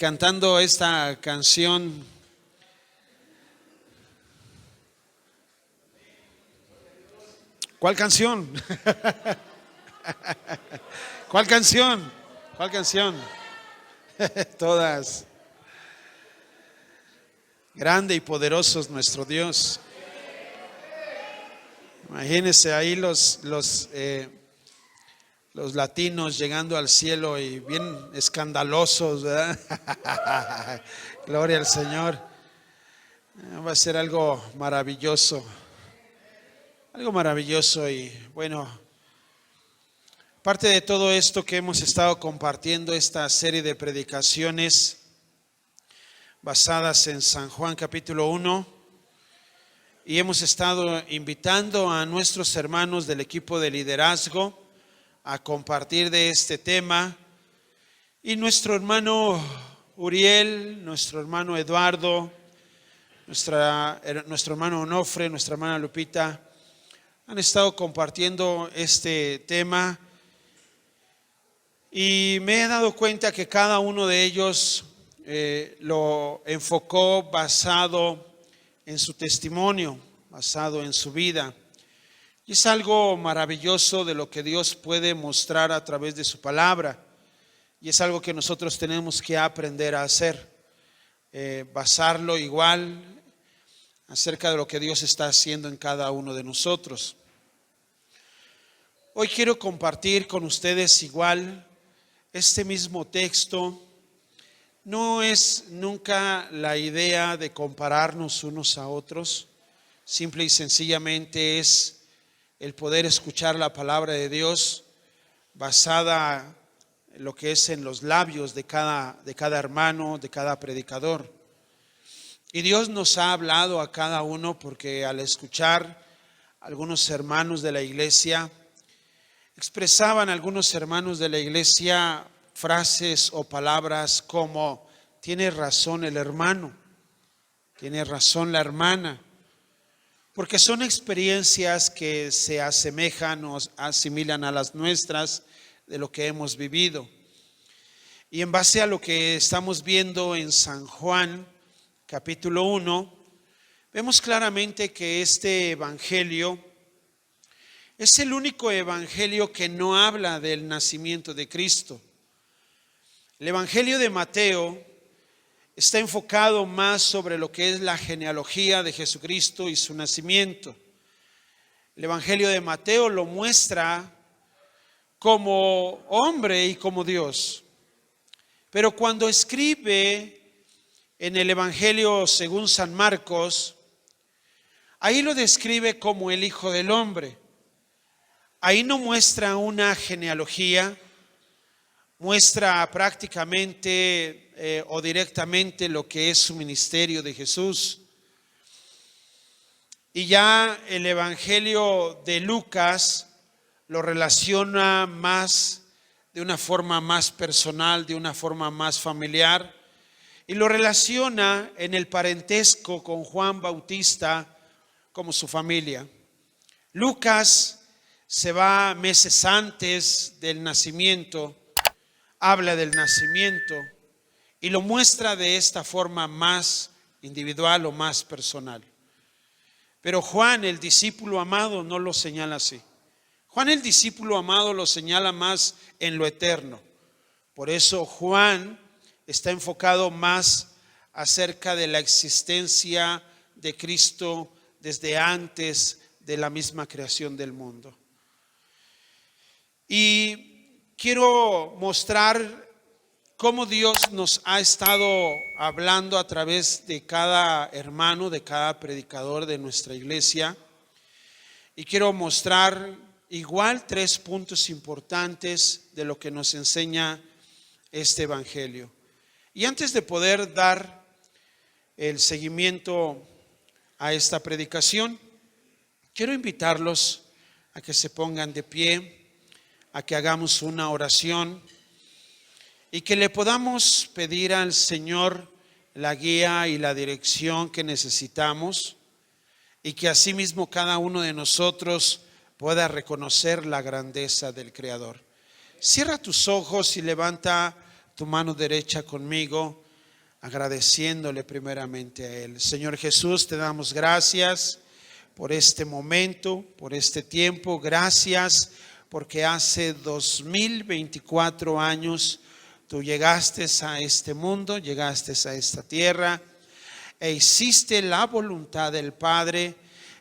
cantando esta canción. ¿Cuál canción? ¿Cuál canción? ¿Cuál canción? Todas. Grande y poderoso es nuestro Dios. Imagínense ahí los latinos llegando al cielo y bien escandalosos, ¿verdad? Gloria al Señor. Va a ser algo maravilloso. Algo maravilloso. Y bueno, parte de todo esto que hemos estado compartiendo, esta serie de predicaciones basadas en San Juan capítulo 1, y hemos estado invitando a nuestros hermanos del equipo de liderazgo a compartir de este tema, y nuestro hermano Uriel, nuestro hermano Eduardo, nuestro hermano Onofre, nuestra hermana Lupita han estado compartiendo este tema, y me he dado cuenta que cada uno de ellos lo enfocó basado en su testimonio, basado en su vida. Y es algo maravilloso de lo que Dios puede mostrar a través de su palabra. Y es algo que nosotros tenemos que aprender a hacer, basarlo igual acerca de lo que Dios está haciendo en cada uno de nosotros. Hoy quiero compartir con ustedes igual este mismo texto. No es nunca la idea de compararnos unos a otros, simple y sencillamente es el poder escuchar la palabra de Dios basada en lo que es en los labios de cada hermano, de cada predicador. Y Dios nos ha hablado a cada uno, porque al escuchar algunos hermanos de la iglesia, expresaban algunos hermanos de la iglesia frases o palabras como: tiene razón el hermano, tiene razón la hermana, porque son experiencias que se asemejan o asimilan a las nuestras de lo que hemos vivido. Y en base a lo que estamos viendo en San Juan capítulo 1, vemos claramente que este evangelio es el único evangelio que no habla del nacimiento de Cristo. El evangelio de Mateo está enfocado más sobre lo que es la genealogía de Jesucristo y su nacimiento. El evangelio de Mateo lo muestra como hombre y como Dios. Pero cuando escribe en el evangelio según San Marcos, ahí lo describe como el Hijo del Hombre. Ahí no muestra una genealogía, muestra prácticamente o directamente lo que es su ministerio de Jesús. Y ya el evangelio de Lucas lo relaciona más de una forma más personal, de una forma más familiar, y lo relaciona en el parentesco con Juan Bautista como su familia. Lucas se va meses antes del nacimiento, habla del nacimiento y lo muestra de esta forma más individual o más personal. Pero Juan, el discípulo amado, no lo señala así. Juan, el discípulo amado, lo señala más en lo eterno. Por eso Juan está enfocado más acerca de la existencia de Cristo desde antes de la misma creación del mundo. Y quiero mostrar cómo Dios nos ha estado hablando a través de cada hermano, de cada predicador de nuestra iglesia. Y quiero mostrar igual 3 puntos importantes de lo que nos enseña este evangelio. Y antes de poder dar el seguimiento a esta predicación, quiero invitarlos a que se pongan de pie, a que hagamos una oración y que le podamos pedir al Señor la guía y la dirección que necesitamos, y que asimismo cada uno de nosotros pueda reconocer la grandeza del Creador. Cierra tus ojos y levanta tu mano derecha conmigo agradeciéndole primeramente a Él. Señor Jesús, te damos gracias por este momento, por este tiempo. Gracias porque hace 2024 años tú llegaste a este mundo, llegaste a esta tierra e hiciste la voluntad del Padre,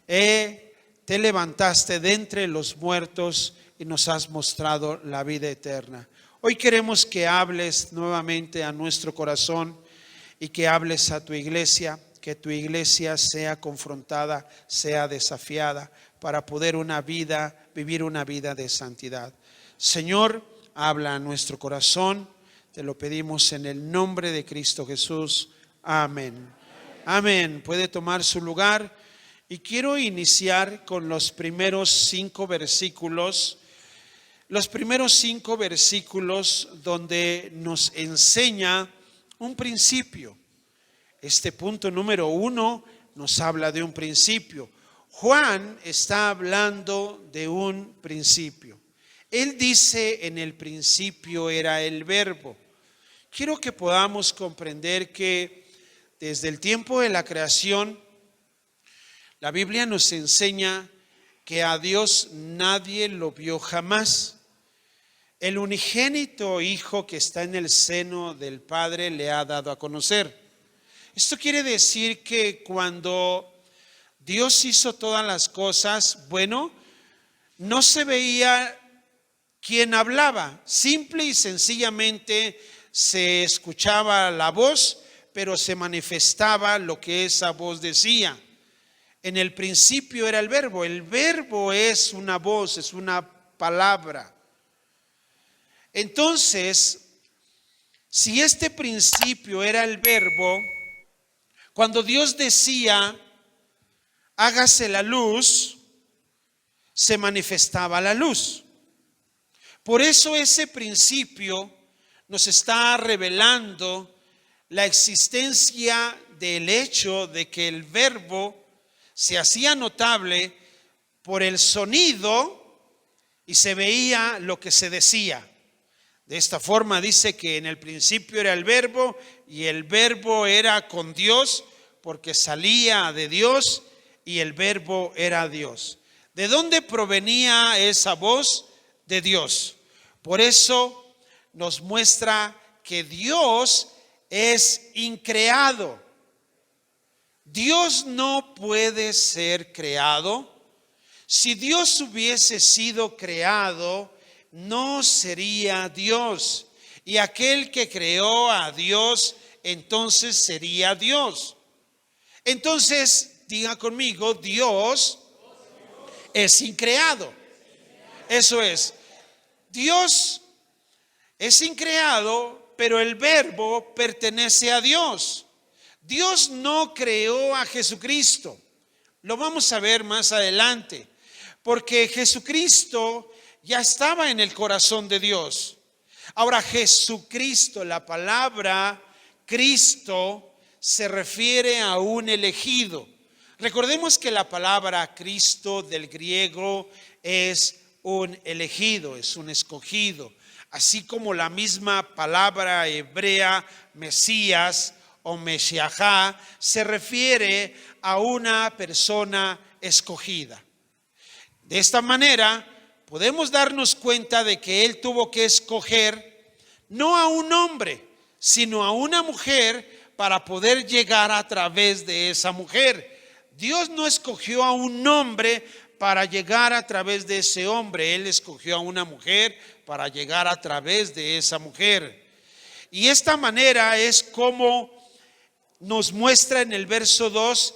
te levantaste de entre los muertos y nos has mostrado la vida eterna. Hoy queremos que hables nuevamente a nuestro corazón y que hables a tu iglesia, que tu iglesia sea confrontada, sea desafiada para poder vivir una vida de santidad. Señor, habla a nuestro corazón, te lo pedimos en el nombre de Cristo Jesús. Amén. Amén. Puede tomar su lugar y quiero iniciar con los primeros 5 versículos. Los primeros 5 versículos donde nos enseña un principio. Este punto número 1 nos habla de un principio. Juan está hablando de un principio. Él dice: en el principio era el verbo. Quiero que podamos comprender que desde el tiempo de la creación, la Biblia nos enseña que a Dios nadie lo vio jamás. El unigénito Hijo que está en el seno del Padre le ha dado a conocer. Esto quiere decir que cuando Dios hizo todas las cosas, no se veía quién hablaba. Simple y sencillamente se escuchaba la voz, pero se manifestaba lo que esa voz decía. En el principio era el verbo. El verbo es una voz, es una palabra. Entonces, si este principio era el verbo, cuando Dios decía: hágase la luz, se manifestaba la luz. Por eso ese principio nos está revelando la existencia del hecho de que el verbo se hacía notable por el sonido y se veía lo que se decía. De esta forma dice que en el principio era el verbo y el verbo era con Dios porque salía de Dios y el verbo era Dios. ¿De dónde provenía esa voz? De Dios. Por eso nos muestra que Dios es increado. Dios no puede ser creado. Si Dios hubiese sido creado, no sería Dios. Y aquel que creó a Dios, entonces sería Dios. Entonces, diga conmigo: Dios es increado. Eso es. Dios es increado, pero el verbo pertenece a Dios. Dios no creó a Jesucristo. Lo vamos a ver más adelante, porque Jesucristo ya estaba en el corazón de Dios. Ahora, Jesucristo, la palabra Cristo se refiere a un elegido. Recordemos que la palabra Cristo del griego es un elegido, es un escogido. Así como la misma palabra hebrea Mesías o Meshiachá se refiere a una persona escogida. De esta manera podemos darnos cuenta de que Él tuvo que escoger no a un hombre, sino a una mujer para poder llegar a través de esa mujer. Dios no escogió a un hombre para llegar a través de ese hombre. Él escogió a una mujer para llegar a través de esa mujer. Y esta manera es como nos muestra en el verso 2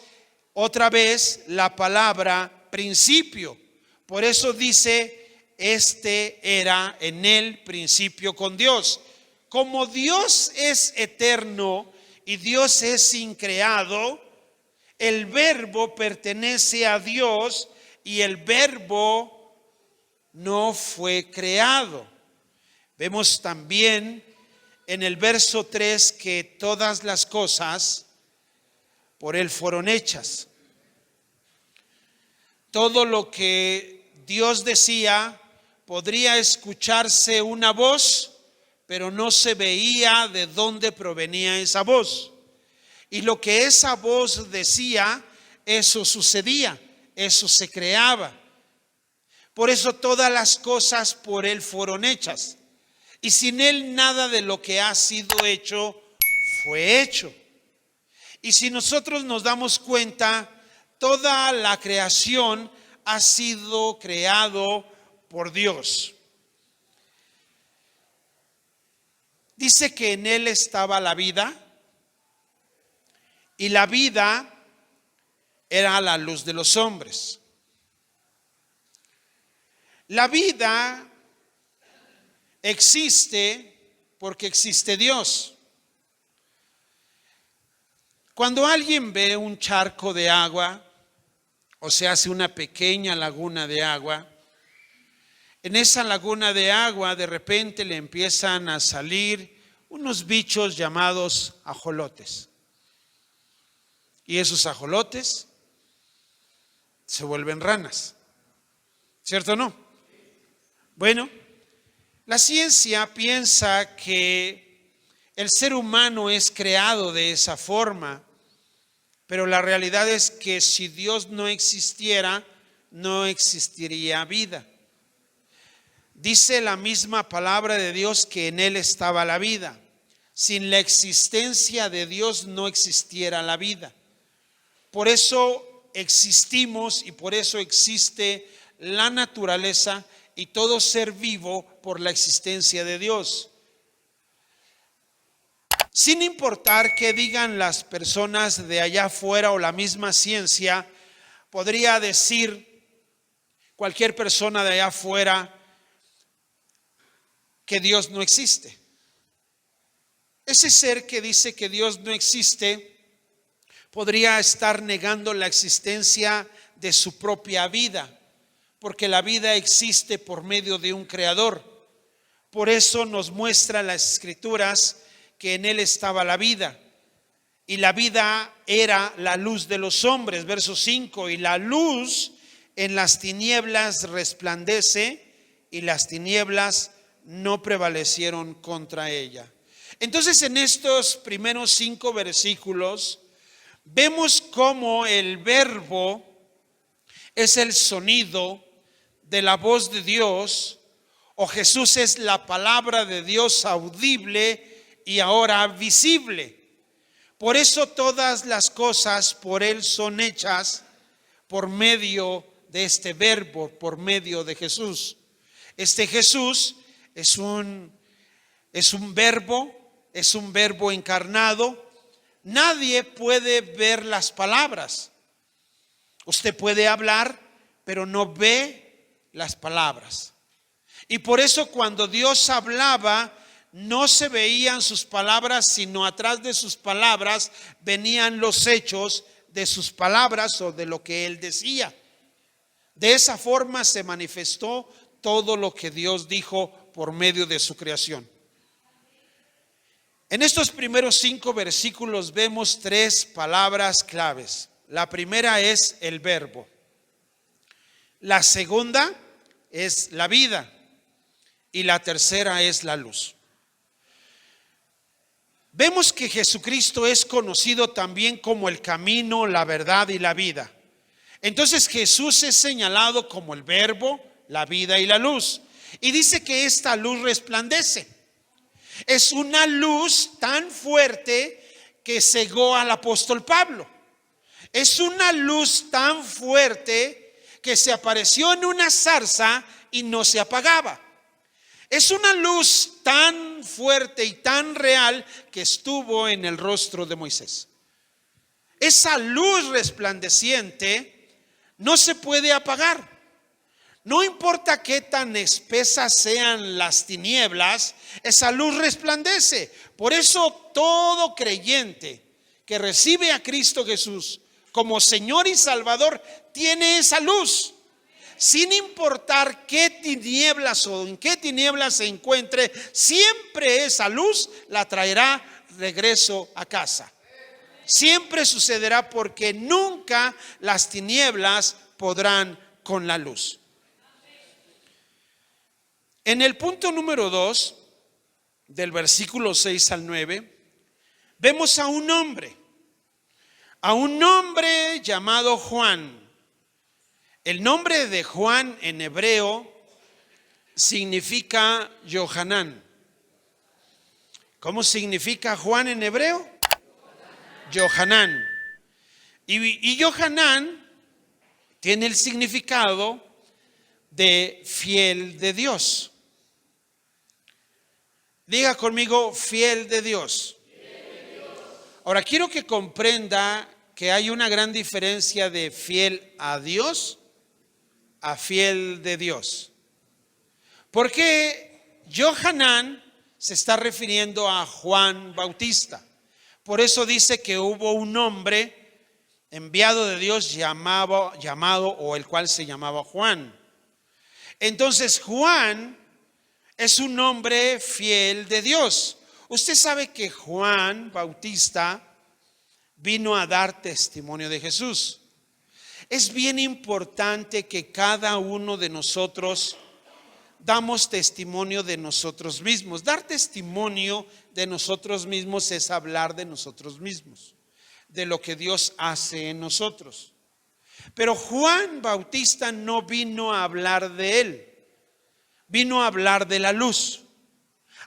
otra vez la palabra principio. Por eso dice: este era en el principio con Dios. Como Dios es eterno y Dios es increado, el verbo pertenece a Dios y el verbo no fue creado. Vemos también en el verso 3 que todas las cosas por Él fueron hechas. Todo lo que Dios decía, podría escucharse una voz, pero no se veía de dónde provenía esa voz. Y lo que esa voz decía, eso sucedía, eso se creaba. Por eso todas las cosas por Él fueron hechas. Y sin Él nada de lo que ha sido hecho fue hecho. Y si nosotros nos damos cuenta, toda la creación ha sido creado por Dios. Dice que en Él estaba la vida, y la vida era la luz de los hombres. La vida existe porque existe Dios. Cuando alguien ve un charco de agua o se hace una pequeña laguna de agua, en esa laguna de agua de repente le empiezan a salir unos bichos llamados ajolotes. Y esos ajolotes se vuelven ranas. ¿Cierto o no? Bueno, la ciencia piensa que el ser humano es creado de esa forma, pero la realidad es que si Dios no existiera, no existiría vida. Dice la misma palabra de Dios que en Él estaba la vida. Sin la existencia de Dios no existiera la vida. Por eso existimos y por eso existe la naturaleza y todo ser vivo por la existencia de Dios. Sin importar qué digan las personas de allá afuera o la misma ciencia, podría decir cualquier persona de allá afuera que Dios no existe. Ese ser que dice que Dios no existe podría estar negando la existencia de su propia vida, porque la vida existe por medio de un creador. Por eso nos muestra las Escrituras que en Él estaba la vida, y la vida era la luz de los hombres. Verso 5, y la luz en las tinieblas resplandece, y las tinieblas no prevalecieron contra ella. Entonces, en estos primeros 5 versículos vemos cómo el verbo es el sonido de la voz de Dios, o Jesús es la palabra de Dios audible y ahora visible. Por eso todas las cosas por Él son hechas por medio de este verbo, por medio de Jesús. Este Jesús es un verbo encarnado. Nadie puede ver las palabras. Usted puede hablar, pero no ve las palabras. Y por eso cuando Dios hablaba, no se veían sus palabras, sino atrás de sus palabras venían los hechos de sus palabras o de lo que Él decía. De esa forma se manifestó todo lo que Dios dijo por medio de su creación. En estos primeros 5 versículos vemos 3 palabras claves. La primera es el verbo. La segunda es la vida. Y la tercera es la luz. Vemos que Jesucristo es conocido también como el camino, la verdad y la vida. Entonces Jesús es señalado como el verbo, la vida y la luz. Y dice que esta luz resplandece. Es una luz tan fuerte que cegó al apóstol Pablo. Es una luz tan fuerte que se apareció en una zarza y no se apagaba. Es una luz tan fuerte y tan real que estuvo en el rostro de Moisés. Esa luz resplandeciente no se puede apagar. No importa qué tan espesas sean las tinieblas, esa luz resplandece. Por eso todo creyente que recibe a Cristo Jesús como Señor y Salvador tiene esa luz. Sin importar qué tinieblas o en qué tinieblas se encuentre, siempre esa luz la traerá regreso a casa. Siempre sucederá porque nunca las tinieblas podrán con la luz. En el punto número 2, del versículo 6 al 9, vemos a un hombre. a un hombre llamado Juan. El nombre de Juan en hebreo significa Yohanan. ¿Cómo significa Juan en hebreo? Yohanan. Y Yohanan tiene el significado de fiel de Dios. Diga conmigo, fiel de Dios. Ahora quiero que comprenda que hay una gran diferencia de fiel a Dios a fiel de Dios. Porque Yohanan se está refiriendo a Juan Bautista. Por eso dice que hubo un hombre enviado de Dios llamado o el cual se llamaba Juan. Entonces Juan es un hombre fiel de Dios. Usted sabe que Juan Bautista vino a dar testimonio de Jesús. Es bien importante que cada uno de nosotros damos testimonio de nosotros mismos. Dar testimonio de nosotros mismos es hablar de nosotros mismos, de lo que Dios hace en nosotros. Pero Juan Bautista no vino a hablar de él, vino a hablar de la luz.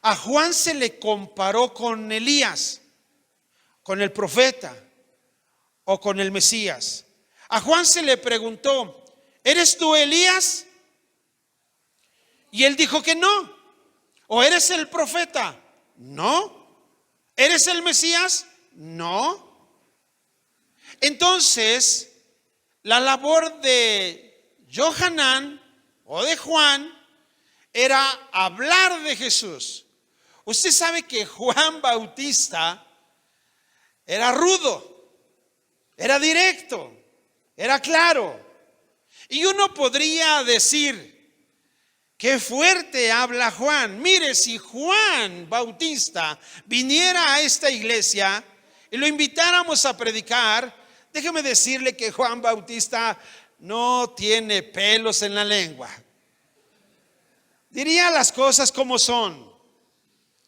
A Juan se le comparó con Elías, con el profeta o con el Mesías. A Juan se le preguntó, ¿eres tú Elías? Y él dijo que no. ¿O eres el profeta? No. ¿Eres el Mesías? No. Entonces, la labor de Yohanan o de Juan era hablar de Jesús. Usted sabe que Juan Bautista era rudo, era directo, era claro. Y uno podría decir, qué fuerte habla Juan. Mire, si Juan Bautista viniera a esta iglesia y lo invitáramos a predicar, déjeme decirle que Juan Bautista no tiene pelos en la lengua. Diría las cosas como son,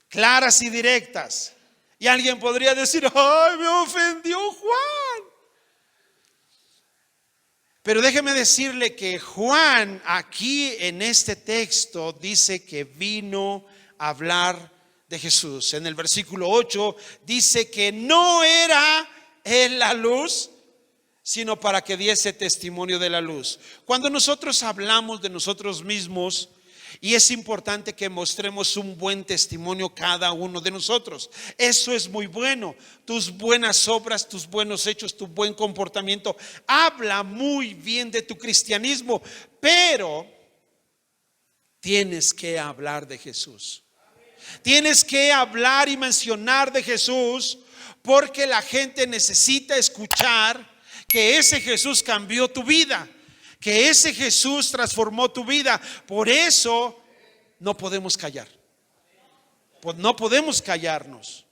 claras y directas. Y alguien podría decir, ¡ay, me ofendió Juan! Pero déjeme decirle que Juan aquí en este texto dice que vino a hablar de Jesús. En el versículo 8 dice que no era él la luz, sino para que diese testimonio de la luz. Cuando nosotros hablamos de nosotros mismos, y es importante que mostremos un buen testimonio cada uno de nosotros. Eso es muy bueno. Tus buenas obras, tus buenos hechos, tu buen comportamiento habla muy bien de tu cristianismo. Pero tienes que hablar de Jesús. Tienes que hablar y mencionar de Jesús, porque la gente necesita escuchar que ese Jesús cambió tu vida, que ese Jesús transformó tu vida. Por eso no podemos callar. No podemos callarnos.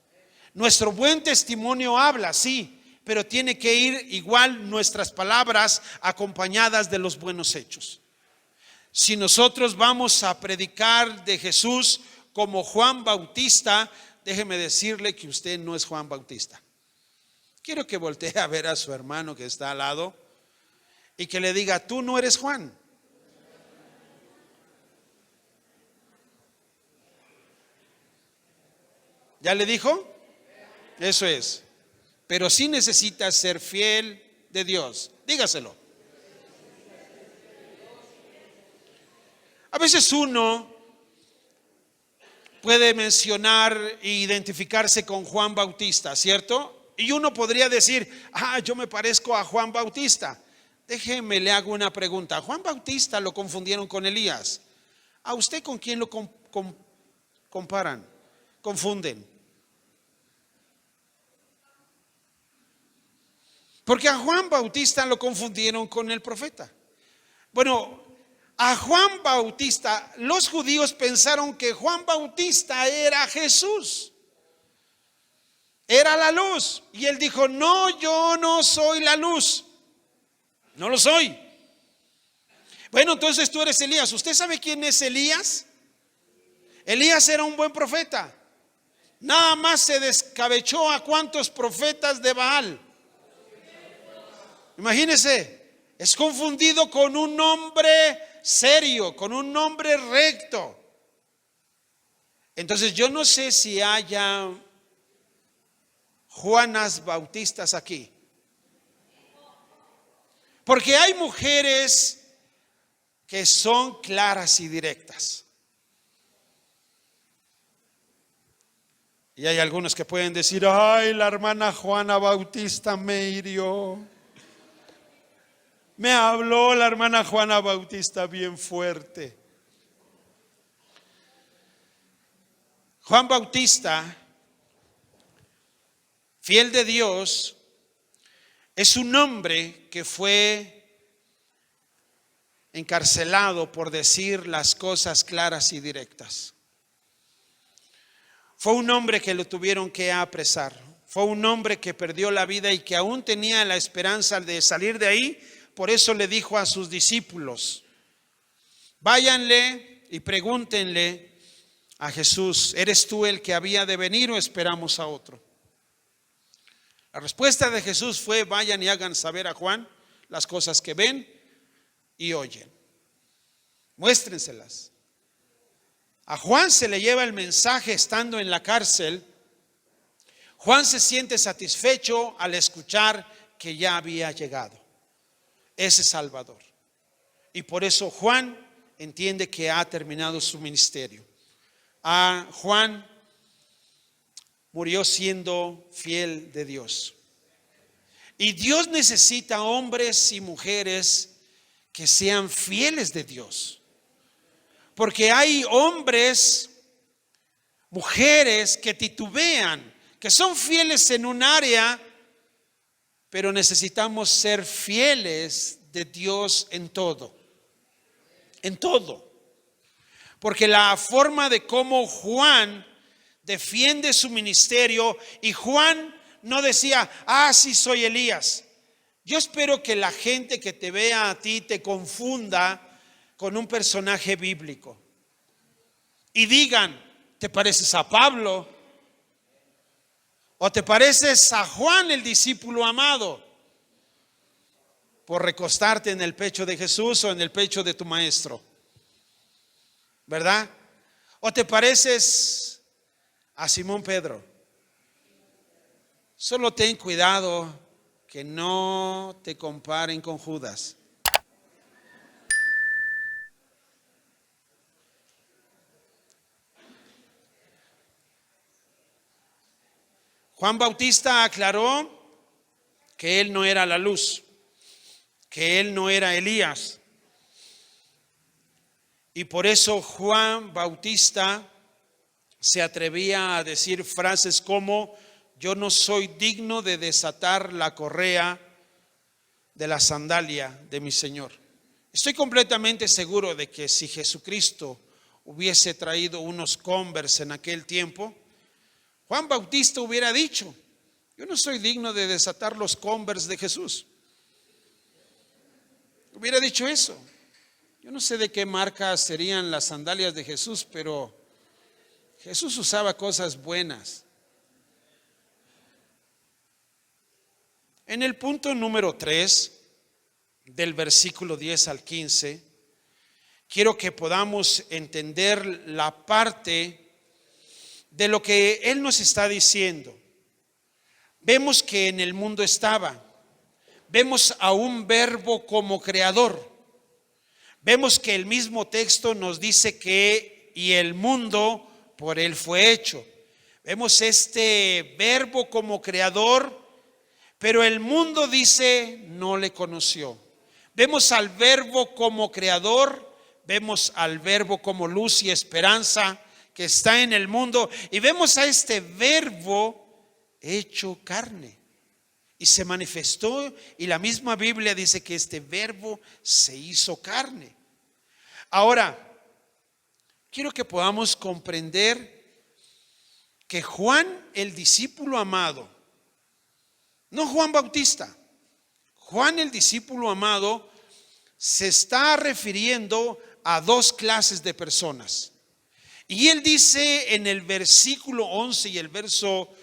Nuestro buen testimonio habla, sí, pero tiene que ir igual nuestras palabras acompañadas de los buenos hechos. Si nosotros vamos a predicar de Jesús como Juan Bautista, déjeme decirle que usted no es Juan Bautista. Quiero que voltee a ver a su hermano que está al lado y que le diga, tú no eres Juan. ¿Ya le dijo? Eso es. Pero sí necesitas ser fiel de Dios. Dígaselo. A veces uno puede mencionar e identificarse con Juan Bautista, ¿cierto? Y uno podría decir, yo me parezco a Juan Bautista. Déjeme, le hago una pregunta. A Juan Bautista lo confundieron con Elías. ¿A usted con quién lo comparan? Confunden. Porque a Juan Bautista lo confundieron con el profeta. Bueno, a Juan Bautista, los judíos pensaron que Juan Bautista era Jesús, era la luz. Y él dijo, no, yo no soy la luz. No lo soy. Bueno, entonces tú eres Elías. ¿Usted sabe quién es Elías? Elías era un buen profeta. Nada más se descabechó a cuántos profetas de Baal. Imagínense, es confundido con un nombre serio, con un nombre recto. Entonces yo no sé si haya Juanas Bautistas aquí, porque hay mujeres que son claras y directas. Y hay algunos que pueden decir: ay, la hermana Juana Bautista me hirió. Me habló la hermana Juana Bautista bien fuerte. Juan Bautista, fiel de Dios, es un hombre que fue encarcelado por decir las cosas claras y directas. Fue un hombre que lo tuvieron que apresar. Fue un hombre que perdió la vida y que aún tenía la esperanza de salir de ahí. Por eso le dijo a sus discípulos: váyanle y pregúntenle a Jesús, ¿eres tú el que había de venir o esperamos a otro? La respuesta de Jesús fue: vayan y hagan saber a Juan las cosas que ven y oyen. Muéstrenselas. A Juan se le lleva el mensaje estando en la cárcel. Juan se siente satisfecho al escuchar que ya había llegado ese Salvador. Y por eso Juan entiende que ha terminado su ministerio. Juan murió siendo fiel de Dios. Y Dios necesita hombres y mujeres que sean fieles de Dios. Porque hay hombres, mujeres que titubean, que son fieles en un área, pero necesitamos ser fieles de Dios en todo. En todo. Porque la forma de cómo Juan defiende su ministerio, y Juan no decía: sí soy Elías. Yo espero que la gente que te vea a ti te confunda con un personaje bíblico y digan: ¿te pareces a Pablo? ¿O te pareces a Juan, el discípulo amado? Por recostarte en el pecho de Jesús o en el pecho de tu maestro, ¿verdad? ¿O te pareces a Simón Pedro? Solo ten cuidado que no te comparen con Judas. Juan Bautista aclaró que él no era la luz, que él no era Elías. Y por eso Juan Bautista se atrevía a decir frases como: yo no soy digno de desatar la correa de la sandalia de mi Señor. Estoy completamente seguro de que si Jesucristo hubiese traído unos Converse en aquel tiempo, Juan Bautista hubiera dicho: yo no soy digno de desatar los Converse de Jesús. Hubiera dicho eso. Yo no sé de qué marca serían las sandalias de Jesús, pero Jesús usaba cosas buenas. En el punto número 3, del versículo 10 al 15, quiero que podamos entender la parte de lo que Él nos está diciendo. Vemos que en el mundo estaba. Vemos a un verbo como creador. Vemos que el mismo texto nos dice que y el mundo por Él fue hecho. Vemos este verbo como creador, pero el mundo dice no le conoció. Vemos al verbo como creador, vemos al verbo como luz y esperanza que está en el mundo, y vemos a este verbo hecho carne y se manifestó, y la misma Biblia dice que este verbo se hizo carne. Ahora, quiero que podamos comprender que Juan, el discípulo amado, no Juan Bautista, Juan el discípulo amado, se está refiriendo a dos clases de personas. Y él dice en el versículo 11 y el verso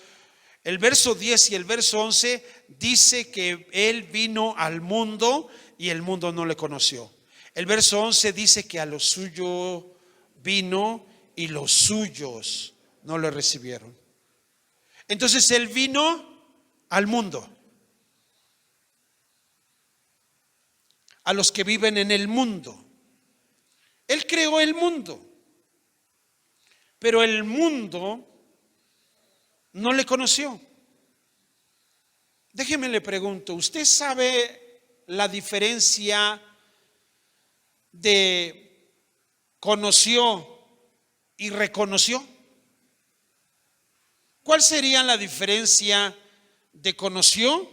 El verso 10 y el verso 11 dice que Él vino al mundo y el mundo no le conoció. El verso 11 dice que a lo suyo vino y los suyos no le recibieron. Entonces Él vino al mundo, a los que viven en el mundo. Él creó el mundo, pero el mundo no le conoció. Déjeme le pregunto, ¿usted sabe la diferencia de conoció y reconoció? ¿Cuál sería la diferencia de conoció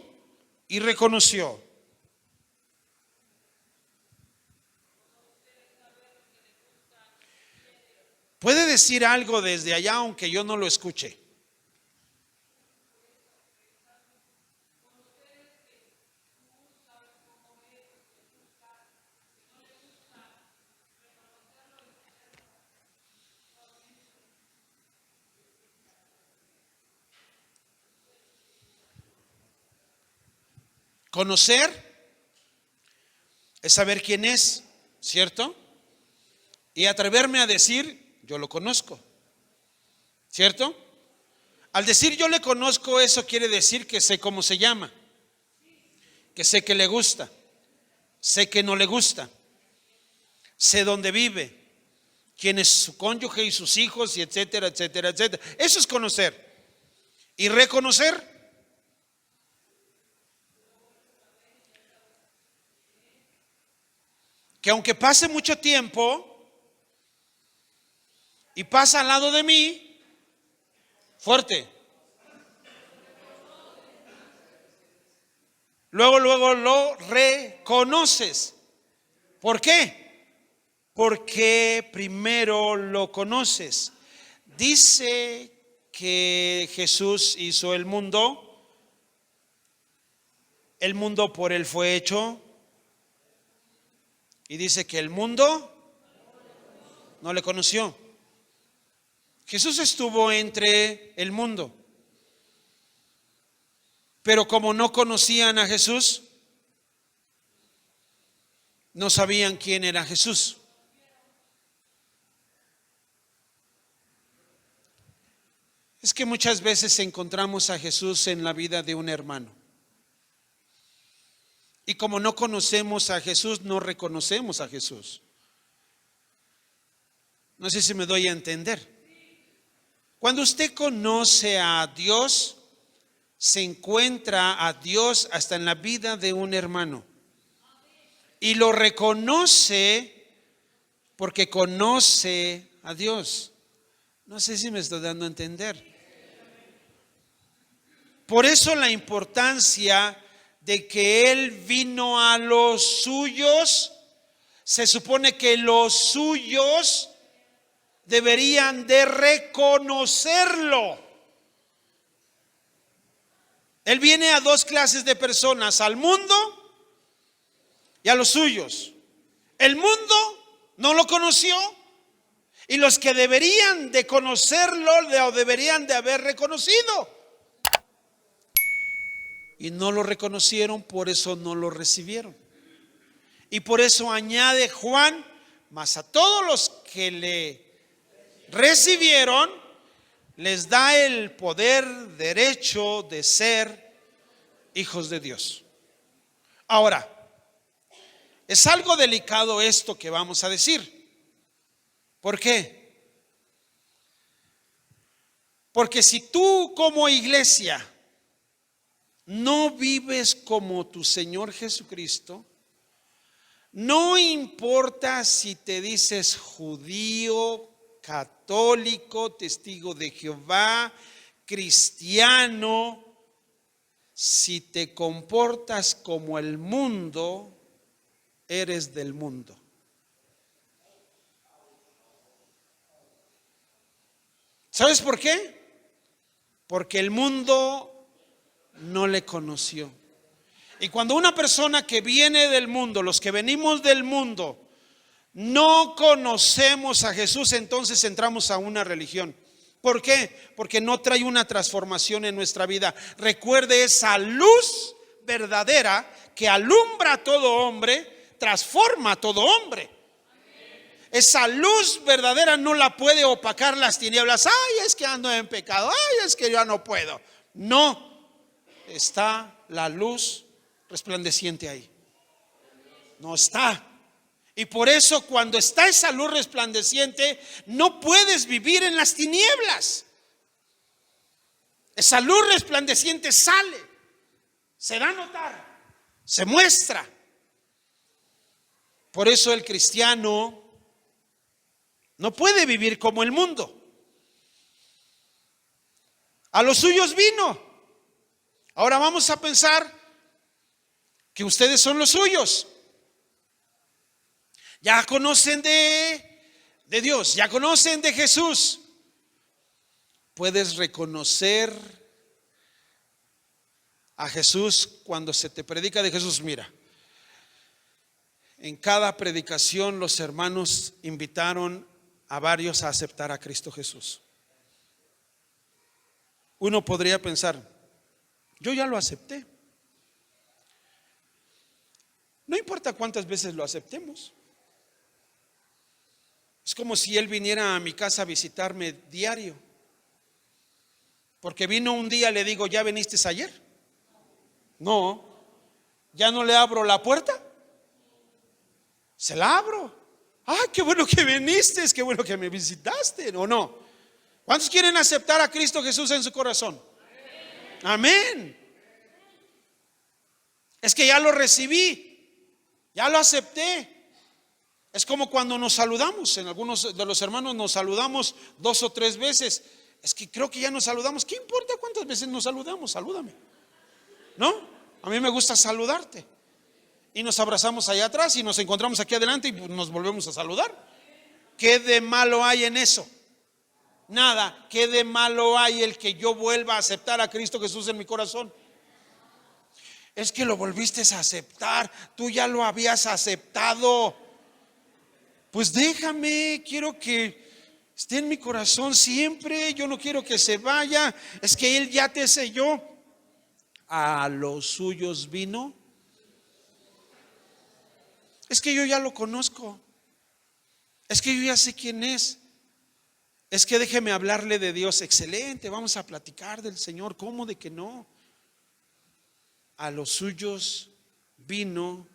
y reconoció? ¿Puede decir algo desde allá aunque yo no lo escuche? Conocer es saber quién es, ¿cierto? Y atreverme a decir, yo lo conozco, ¿cierto? Al decir yo le conozco, eso quiere decir que sé cómo se llama, que sé que le gusta, sé que no le gusta, sé dónde vive, quién es su cónyuge y sus hijos, y etcétera, etcétera, etcétera. Eso es conocer. Y reconocer, que aunque pase mucho tiempo y pasa al lado de mí, fuerte, luego lo reconoces. ¿Por qué? Porque primero lo conoces. Dice que Jesús hizo el mundo por Él fue hecho. Y dice que el mundo no le conoció. Jesús estuvo entre el mundo, pero como no conocían a Jesús, no sabían quién era Jesús. Es que muchas veces encontramos a Jesús en la vida de un hermano. Y como no conocemos a Jesús, no reconocemos a Jesús. No sé si me doy a entender. Cuando usted conoce a Dios, se encuentra a Dios hasta en la vida de un hermano. Y lo reconoce porque conoce a Dios. No sé si me estoy dando a entender. Por eso la importancia de que Él vino a los suyos. Se supone que los suyos deberían de reconocerlo. Él viene a dos clases de personas, al mundo y a los suyos. El mundo no lo conoció y los que deberían de conocerlo lo deberían de haber reconocido. Y no lo reconocieron, por eso no lo recibieron. Y por eso añade Juan, mas a todos los que le recibieron, les da el poder, derecho de ser hijos de Dios. Ahora, es algo delicado esto que vamos a decir. ¿Por qué? Porque si tú como iglesia no vives como tu Señor Jesucristo, no importa si te dices judío, católico, testigo de Jehová, cristiano, si te comportas como el mundo, eres del mundo. ¿Sabes por qué? Porque el mundo no le conoció. Y cuando una persona que viene del mundo, los que venimos del mundo, no conocemos a Jesús, entonces entramos a una religión. ¿Por qué? Porque no trae una transformación en nuestra vida. Recuerde, esa luz verdadera que alumbra a todo hombre, transforma a todo hombre. Esa luz verdadera no la puede opacar las tinieblas. Ay, es que ando en pecado. Ay, es que yo no puedo. No, está la luz resplandeciente ahí. No está. Y por eso, cuando está esa luz resplandeciente, no puedes vivir en las tinieblas. Esa luz resplandeciente sale, se da a notar, se muestra. Por eso el cristiano no puede vivir como el mundo. A los suyos vino. Ahora vamos a pensar que ustedes son los suyos. Ya conocen de Dios, ya conocen de Jesús. Puedes reconocer a Jesús cuando se te predica de Jesús. Mira, en cada predicación los hermanos invitaron a varios a aceptar a Cristo Jesús. Uno podría pensar, yo ya lo acepté. No importa cuántas veces lo aceptemos. Es como si Él viniera a mi casa a visitarme diario. Porque vino un día, le digo, ¿ya viniste ayer? No. ¿Ya no le abro la puerta? Se la abro. ¡Ay, qué bueno que viniste! ¡Qué bueno que me visitaste! ¿O no? ¿Cuántos quieren aceptar a Cristo Jesús en su corazón? Amén. Es que ya lo recibí, ya lo acepté. Es como cuando nos saludamos. En algunos de los hermanos nos saludamos 2 o 3 veces. Es que creo que ya nos saludamos. ¿Qué importa cuántas veces nos saludamos? Salúdame. ¿No? A mí me gusta saludarte. Y nos abrazamos allá atrás y nos encontramos aquí adelante y nos volvemos a saludar. ¿Qué de malo hay en eso? Nada. ¿Qué de malo hay el que yo vuelva a aceptar a Cristo Jesús en mi corazón? Es que lo volviste a aceptar. Tú ya lo habías aceptado. Pues déjame, quiero que esté en mi corazón siempre. Yo no quiero que se vaya. Es que Él ya te selló. A los suyos vino. Es que yo ya lo conozco. Es que yo ya sé quién es. Es que déjeme hablarle de Dios. Excelente, vamos a platicar del Señor. ¿Cómo de que no? A los suyos vino.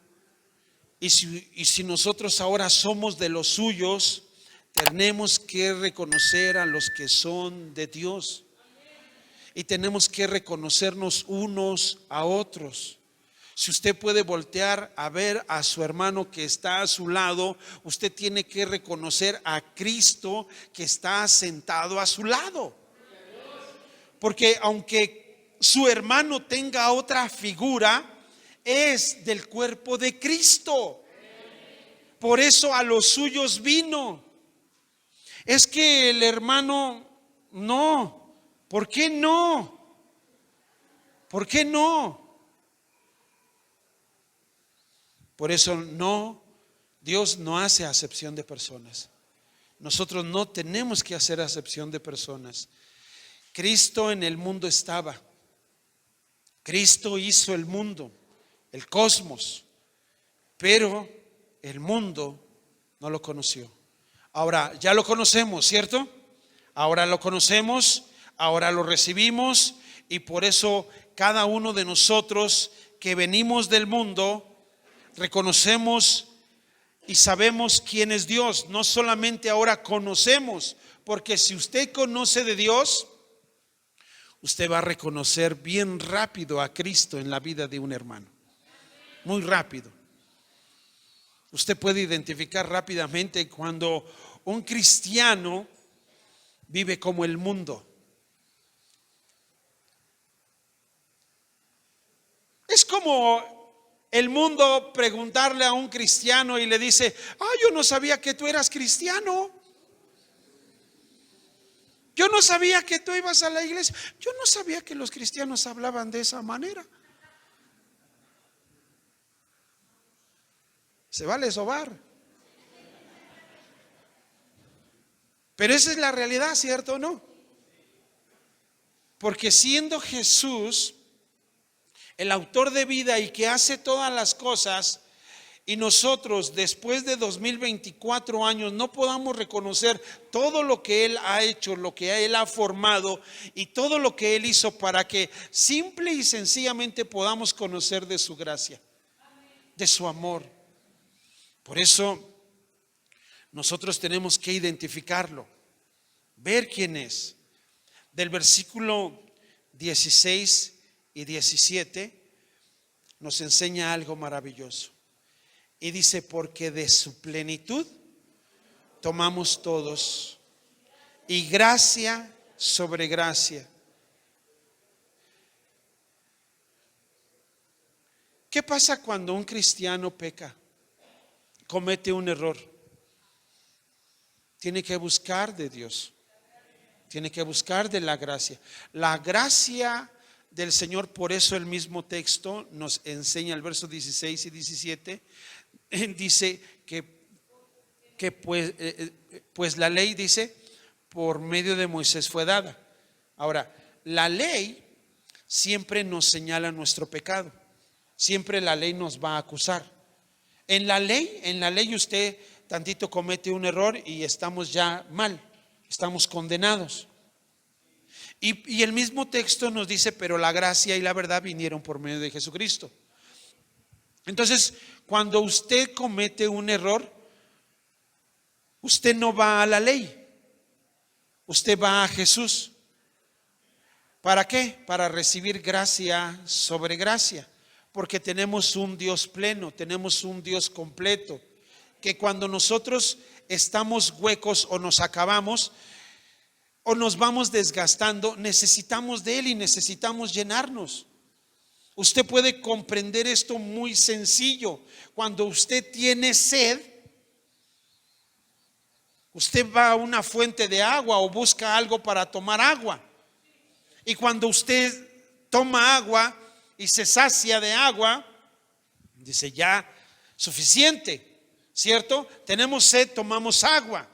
Y si nosotros ahora somos de los suyos, tenemos que reconocer a los que son de Dios. Y tenemos que reconocernos unos a otros. Si usted puede voltear a ver a su hermano que está a su lado, usted tiene que reconocer a Cristo que está sentado a su lado. Porque aunque su hermano tenga otra figura, es del cuerpo de Cristo. Por eso a los suyos vino. Es que el hermano no. ¿Por qué no? ¿Por qué no? Por eso no, Dios no hace acepción de personas. Nosotros no tenemos que hacer acepción de personas. Cristo en el mundo estaba. Cristo hizo el mundo, el cosmos, pero el mundo no lo conoció. Ahora ya lo conocemos, ¿cierto? Ahora lo conocemos, ahora lo recibimos, y por eso cada uno de nosotros que venimos del mundo reconocemos y sabemos quién es Dios. No solamente ahora conocemos, porque si usted conoce de Dios, usted va a reconocer bien rápido a Cristo en la vida de un hermano. Muy rápido. Usted puede identificar rápidamente cuando un cristiano vive como el mundo. Es como el mundo preguntarle a un cristiano y le dice: yo no sabía que tú eras cristiano. Yo no sabía que tú ibas a la iglesia. Yo no sabía que los cristianos hablaban de esa manera. Se vale sobar. Pero esa es la realidad, ¿cierto o no? Porque siendo Jesús el autor de vida y que hace todas las cosas, y nosotros después de 2024 años no podamos reconocer todo lo que Él ha hecho, lo que Él ha formado y todo lo que Él hizo para que simple y sencillamente podamos conocer de su gracia, de su amor. Por eso nosotros tenemos que identificarlo, ver quién es. Del versículo 16 y 17 nos enseña algo maravilloso. Y dice, porque de su plenitud tomamos todos, y gracia sobre gracia. ¿Qué pasa cuando un cristiano peca, comete un error? Tiene que buscar de Dios, tiene que buscar de la gracia. La gracia del Señor, por eso el mismo texto nos enseña, el verso 16 y 17, dice que pues la ley, dice, por medio de Moisés fue dada. Ahora, la ley siempre nos señala nuestro pecado, siempre la ley nos va a acusar. En la ley usted tantito comete un error y estamos ya mal, estamos condenados. Y el mismo texto nos dice, pero la gracia y la verdad vinieron por medio de Jesucristo. Entonces, cuando usted comete un error, usted no va a la ley, usted va a Jesús. ¿Para qué? Para recibir gracia sobre gracia, porque tenemos un Dios pleno, tenemos un Dios completo, que cuando nosotros estamos huecos o nos acabamos o nos vamos desgastando, necesitamos de Él y necesitamos llenarnos. Usted puede comprender esto muy sencillo. Cuando usted tiene sed, usted va a una fuente de agua o busca algo para tomar agua. Y cuando usted toma agua y se sacia de agua, dice ya suficiente, ¿cierto? Tenemos sed, tomamos agua.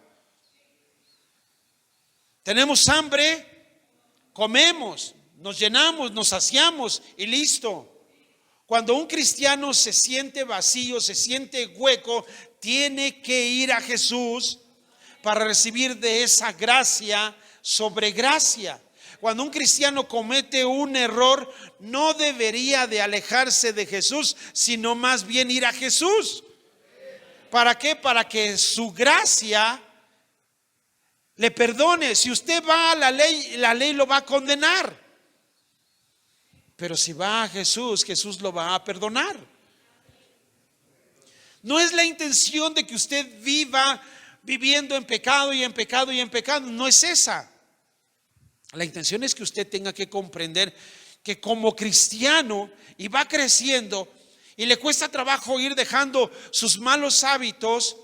Tenemos hambre, comemos. Nos llenamos, nos saciamos y listo. Cuando un cristiano se siente vacío, se siente hueco, tiene que ir a Jesús para recibir de esa gracia sobre gracia. Cuando un cristiano comete un error, no debería de alejarse de Jesús, sino más bien ir a Jesús. ¿Para qué? Para que su gracia le perdone. Si usted va a la ley lo va a condenar. Pero si va a Jesús, Jesús lo va a perdonar. No es la intención de que usted viva viviendo en pecado y en pecado y en pecado. No es esa. La intención es que usted tenga que comprender que como cristiano y va creciendo y le cuesta trabajo ir dejando sus malos hábitos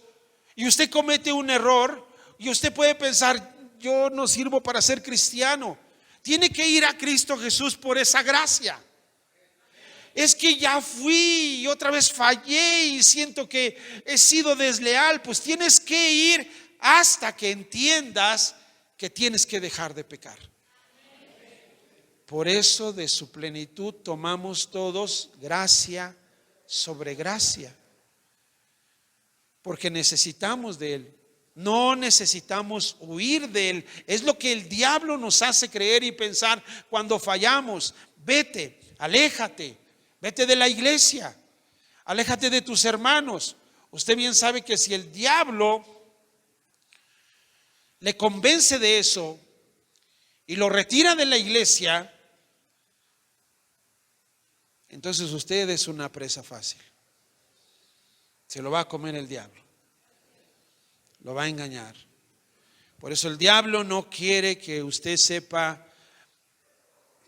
y usted comete un error y usted puede pensar, yo no sirvo para ser cristiano. Tiene que ir a Cristo Jesús por esa gracia. Es que ya fui y otra vez fallé y siento que he sido desleal. Pues tienes que ir hasta que entiendas que tienes que dejar de pecar. Por eso de su plenitud tomamos todos gracia sobre gracia. Porque necesitamos de Él. No necesitamos huir de Él. Es lo que el diablo nos hace creer y pensar cuando fallamos. Vete, aléjate, vete de la iglesia, aléjate de tus hermanos. Usted bien sabe que si el diablo le convence de eso y lo retira de la iglesia, entonces usted es una presa fácil. Se lo va a comer el diablo. Lo va a engañar. Por eso el diablo no quiere que usted sepa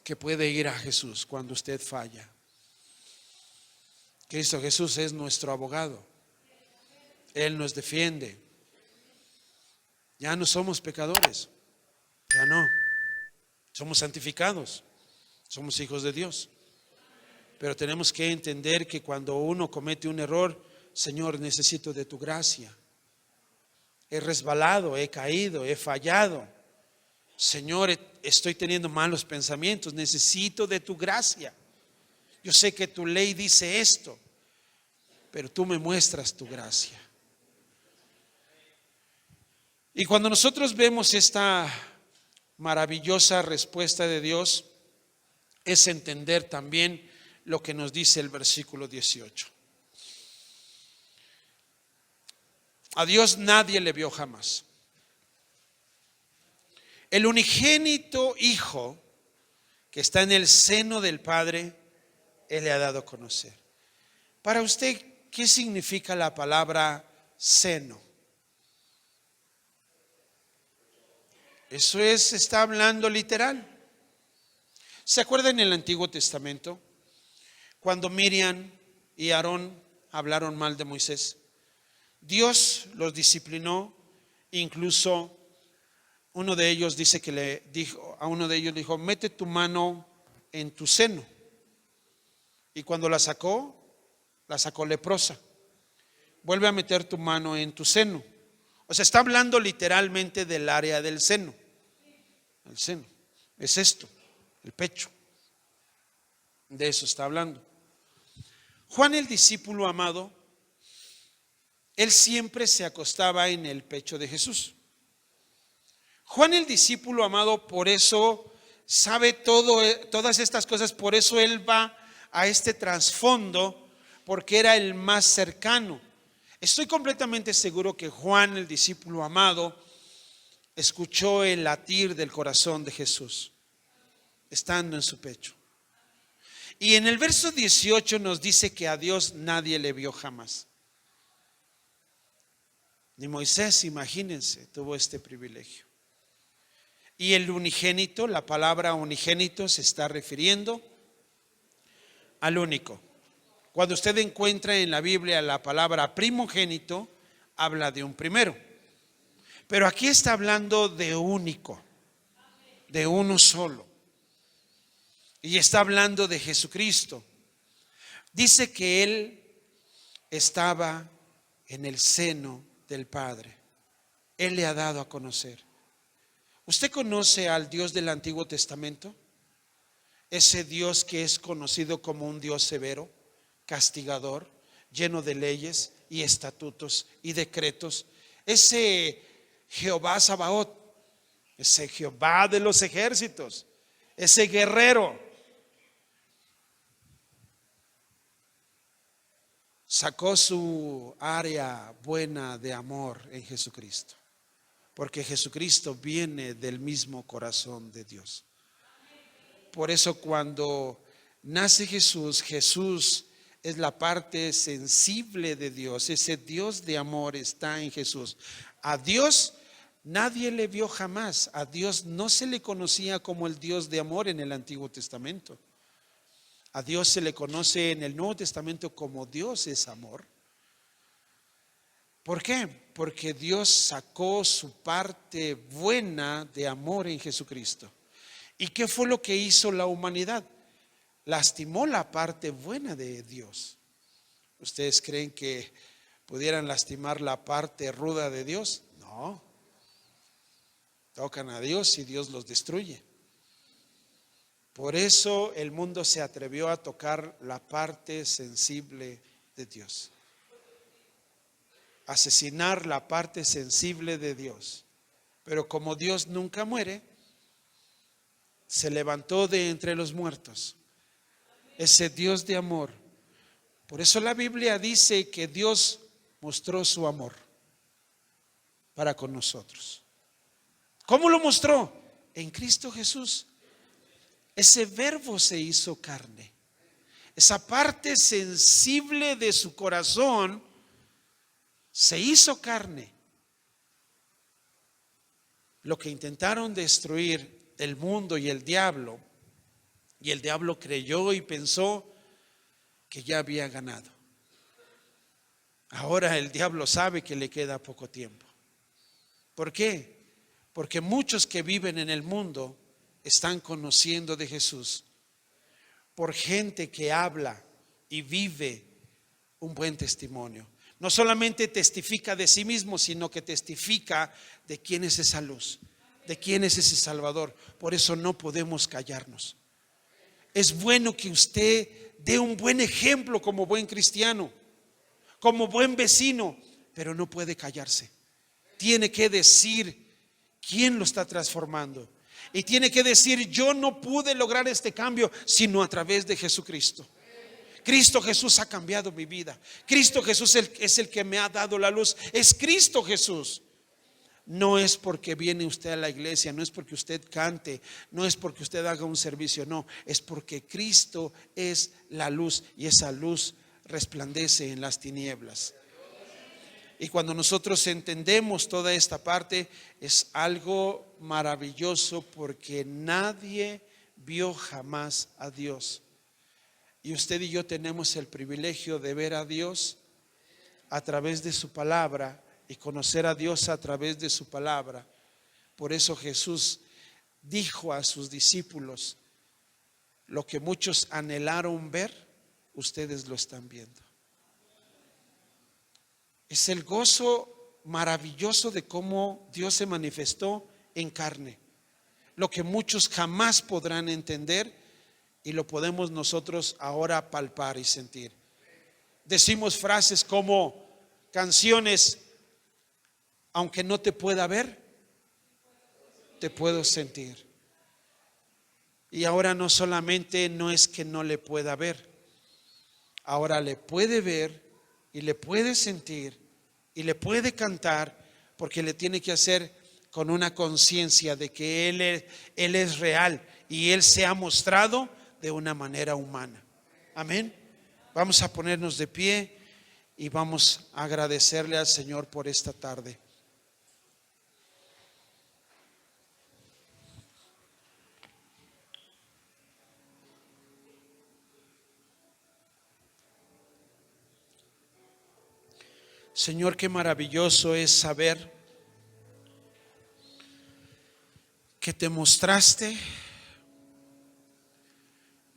que puede ir a Jesús cuando usted falla. Cristo Jesús es nuestro abogado. Él nos defiende. Ya no somos pecadores. Ya no. Somos santificados. Somos hijos de Dios. Pero tenemos que entender que cuando uno comete un error, Señor, necesito de tu gracia. He resbalado, he caído, he fallado. Señor, estoy teniendo malos pensamientos, necesito de tu gracia. Yo sé que tu ley dice esto, pero tú me muestras tu gracia. Y cuando nosotros vemos esta maravillosa respuesta de Dios, es entender también lo que nos dice el versículo 18. A Dios nadie le vio jamás. El unigénito Hijo que está en el seno del Padre, Él le ha dado a conocer. Para usted, ¿qué significa la palabra seno? Eso está hablando literal. ¿Se acuerdan en el Antiguo Testamento? Cuando Miriam y Aarón hablaron mal de Moisés, Dios los disciplinó. Incluso uno de ellos dice que le dijo, a uno de ellos dijo, mete tu mano en tu seno. Y cuando la sacó leprosa. Vuelve a meter tu mano en tu seno. O sea, está hablando literalmente del área del seno. El seno es esto, el pecho. De eso está hablando. Juan, el discípulo amado, él siempre se acostaba en el pecho de Jesús. Juan, el discípulo amado, por eso sabe todas estas cosas, por eso él va a este trasfondo, porque era el más cercano. Estoy completamente seguro que Juan, el discípulo amado, escuchó el latir del corazón de Jesús, estando en su pecho. Y en el verso 18 nos dice que a Dios nadie le vio jamás. Ni Moisés, imagínense, tuvo este privilegio. Y el unigénito, la palabra unigénito se está refiriendo al único. Cuando usted encuentra en la Biblia la palabra primogénito, habla de un primero. Pero aquí está hablando de único, de uno solo. Y está hablando de Jesucristo. Dice que Él estaba en el seno del Padre. Él le ha dado a conocer. ¿Usted conoce al Dios del Antiguo Testamento? Ese Dios que es conocido como un Dios severo, castigador, lleno de leyes y estatutos y decretos. Ese Jehová Sabaoth, ese Jehová de los ejércitos, ese guerrero, sacó su área buena de amor en Jesucristo, porque Jesucristo viene del mismo corazón de Dios. Por eso cuando nace Jesús, Jesús es la parte sensible de Dios. Ese Dios de amor está en Jesús. A Dios nadie le vio jamás. A Dios no se le conocía como el Dios de amor en el Antiguo Testamento. A Dios se le conoce en el Nuevo Testamento como Dios es amor. ¿Por qué? Porque Dios sacó su parte buena de amor en Jesucristo. ¿Y qué fue lo que hizo la humanidad? Lastimó la parte buena de Dios. ¿Ustedes creen que pudieran lastimar la parte ruda de Dios? No. Tocan a Dios y Dios los destruye. Por eso el mundo se atrevió a tocar la parte sensible de Dios. Asesinar la parte sensible de Dios. Pero como Dios nunca muere, se levantó de entre los muertos. Ese Dios de amor. Por eso la Biblia dice que Dios mostró su amor para con nosotros. ¿Cómo lo mostró? En Cristo Jesús. Ese verbo se hizo carne. Esa parte sensible de su corazón se hizo carne. Lo que intentaron destruir el mundo y el diablo creyó y pensó que ya había ganado. Ahora el diablo sabe que le queda poco tiempo. ¿Por qué? Porque muchos que viven en el mundo están conociendo de Jesús por gente que habla y vive un buen testimonio. No solamente testifica de sí mismo, sino que testifica de quién es esa luz. de quién es ese Salvador. Por eso no podemos callarnos. Es bueno que usted dé un buen ejemplo como buen cristiano, como buen vecino, pero no puede callarse. Tiene que decir quién lo está transformando. Y tiene que decir: yo no pude lograr este cambio sino a través de Jesucristo. Cristo Jesús ha cambiado mi vida. Cristo Jesús es el que me ha dado la luz. Es Cristo Jesús. No es porque viene usted a la iglesia, no es porque usted cante, no es porque usted haga un servicio, no, es porque Cristo es la luz y esa luz resplandece en las tinieblas. Y cuando nosotros entendemos toda esta parte, es algo maravilloso, porque nadie vio jamás a Dios. Y usted y yo tenemos el privilegio de ver a Dios a través de su palabra y conocer a Dios a través de su palabra. Por eso Jesús dijo a sus discípulos: lo que muchos anhelaron ver, ustedes lo están viendo. Es el gozo maravilloso de cómo Dios se manifestó en carne. Lo que muchos jamás podrán entender, y lo podemos nosotros ahora palpar y sentir. Decimos frases como canciones: aunque no te pueda ver, te puedo sentir. Y ahora no solamente no es que no le pueda ver, ahora le puede ver y le puede sentir y le puede cantar, porque le tiene que hacer con una conciencia de que Él es real y Él se ha mostrado de una manera humana. Amén. Vamos a ponernos de pie y vamos a agradecerle al Señor por esta tarde. Señor, qué maravilloso es saber que te mostraste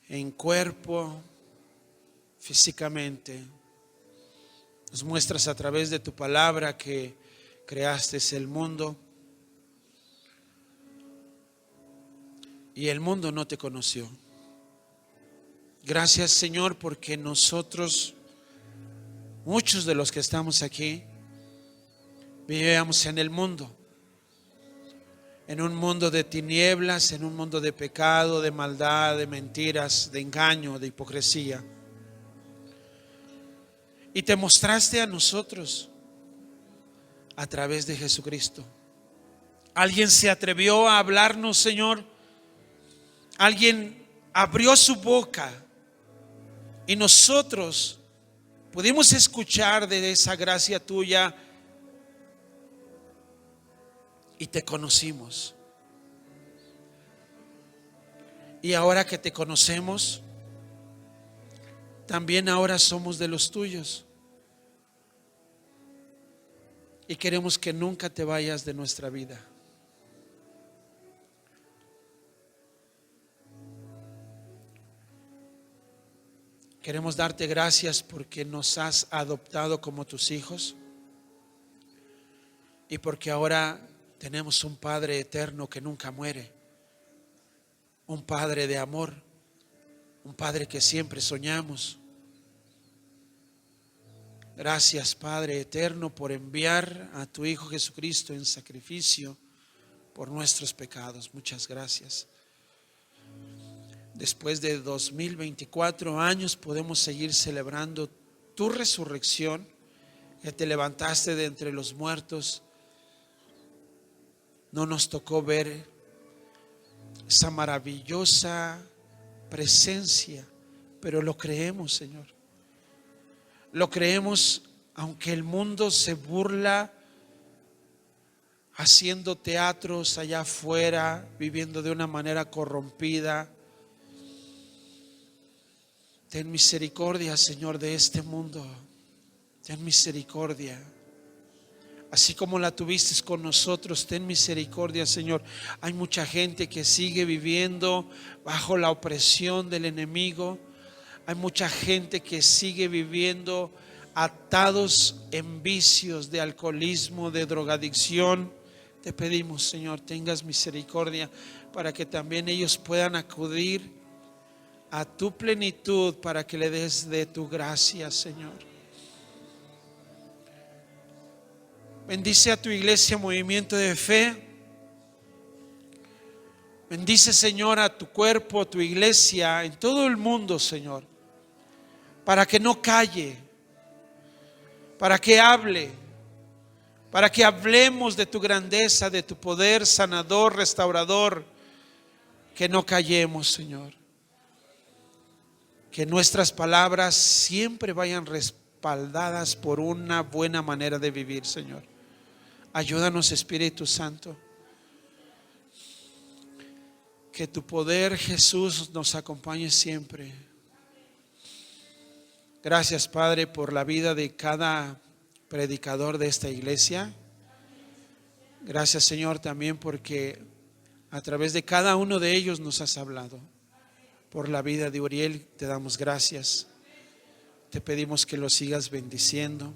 en cuerpo, físicamente. Nos muestras a través de tu palabra que creaste el mundo y el mundo no te conoció. Gracias, Señor, porque nosotros, muchos de los que estamos aquí, vivíamos en el mundo, en un mundo de tinieblas, en un mundo de pecado, de maldad, de mentiras, de engaño, de hipocresía. Y te mostraste a nosotros a través de Jesucristo. Alguien se atrevió a hablarnos, Señor. Alguien abrió su boca y nosotros pudimos escuchar de esa gracia tuya y te conocimos. Y ahora que te conocemos, también ahora somos de los tuyos. Y queremos que nunca te vayas de nuestra vida. Queremos darte gracias porque nos has adoptado como tus hijos y porque ahora tenemos un Padre eterno que nunca muere, un Padre de amor, un Padre que siempre soñamos. Gracias, Padre eterno, por enviar a tu Hijo Jesucristo en sacrificio por nuestros pecados. Muchas gracias. Después de 2024 años podemos seguir celebrando tu resurrección, que te levantaste de entre los muertos. No nos tocó ver esa maravillosa presencia, pero lo creemos, Señor. Lo creemos, aunque el mundo se burla haciendo teatros allá afuera, viviendo de una manera corrompida. Ten misericordia, Señor, de este mundo. Ten misericordia. Así como la tuviste con nosotros, ten misericordia, Señor. Hay mucha gente que sigue viviendo bajo la opresión del enemigo. Hay mucha gente que sigue viviendo atados en vicios de alcoholismo, de drogadicción. Te pedimos, Señor, tengas misericordia para que también ellos puedan acudir a tu plenitud, para que le des de tu gracia, Señor. Bendice a tu iglesia, Movimiento de Fe. Bendice, Señor, a tu cuerpo, a tu iglesia en todo el mundo, Señor, para que no calle, para que hable, para que hablemos de tu grandeza, de tu poder sanador, restaurador. Que no callemos, Señor. Que nuestras palabras siempre vayan respaldadas por una buena manera de vivir, Señor. Ayúdanos, Espíritu Santo. Que tu poder, Jesús, nos acompañe siempre. Gracias, Padre, por la vida de cada predicador de esta iglesia. Gracias, Señor, también porque a través de cada uno de ellos nos has hablado. Por la vida de Uriel te damos gracias. Te pedimos que lo sigas bendiciendo,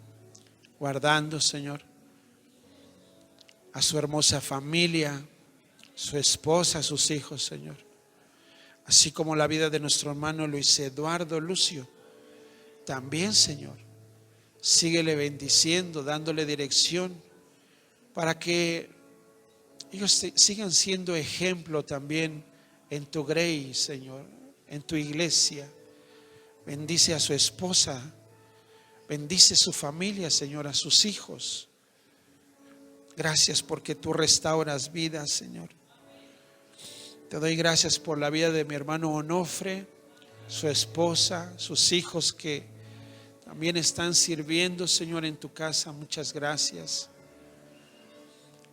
guardando, Señor, a su hermosa familia, su esposa, sus hijos, Señor. Así como la vida de nuestro hermano Luis Eduardo Lucio. También, Señor, síguele bendiciendo, dándole dirección para que ellos sigan siendo ejemplo también en tu grey, Señor, en tu iglesia. Bendice a su esposa, bendice su familia, Señor, a sus hijos. Gracias porque tú restauras vidas, Señor. Te doy gracias por la vida de mi hermano Onofre, su esposa, sus hijos que también están sirviendo, Señor, en tu casa. Muchas gracias.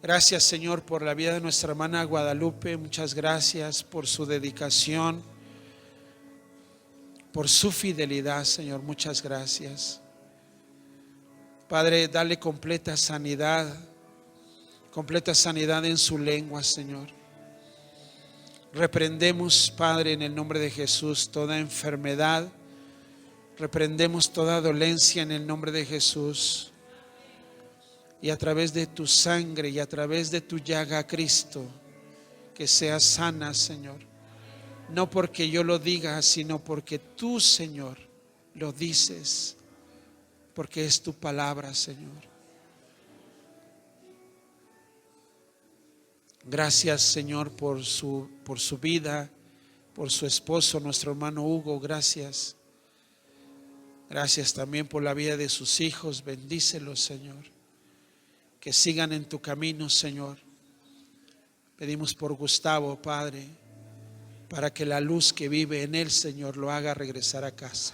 Gracias, Señor, por la vida de nuestra hermana Guadalupe. Muchas gracias por su dedicación, por su fidelidad, Señor. Muchas gracias. Padre, dale completa sanidad en su lengua, Señor. Reprendemos, Padre, en el nombre de Jesús, toda enfermedad. Reprendemos toda dolencia en el nombre de Jesús. Y a través de tu sangre y a través de tu llaga, Cristo, que sea sana, Señor. No porque yo lo diga, sino porque tú, Señor, lo dices. Porque es tu palabra, Señor. Gracias, Señor, por su vida, por su esposo, nuestro hermano Hugo. Gracias. Gracias también por la vida de sus hijos. Bendícelos, Señor. Que sigan en tu camino, Señor. Pedimos por Gustavo, Padre, para que la luz que vive en él, Señor, lo haga regresar a casa.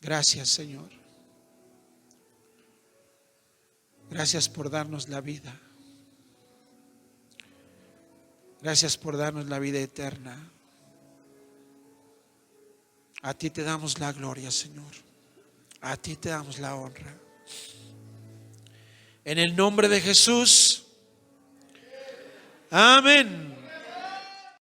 Gracias, Señor. Gracias por darnos la vida. Gracias por darnos la vida eterna. A ti te damos la gloria, Señor. A ti te damos la honra. En el nombre de Jesús. Amén.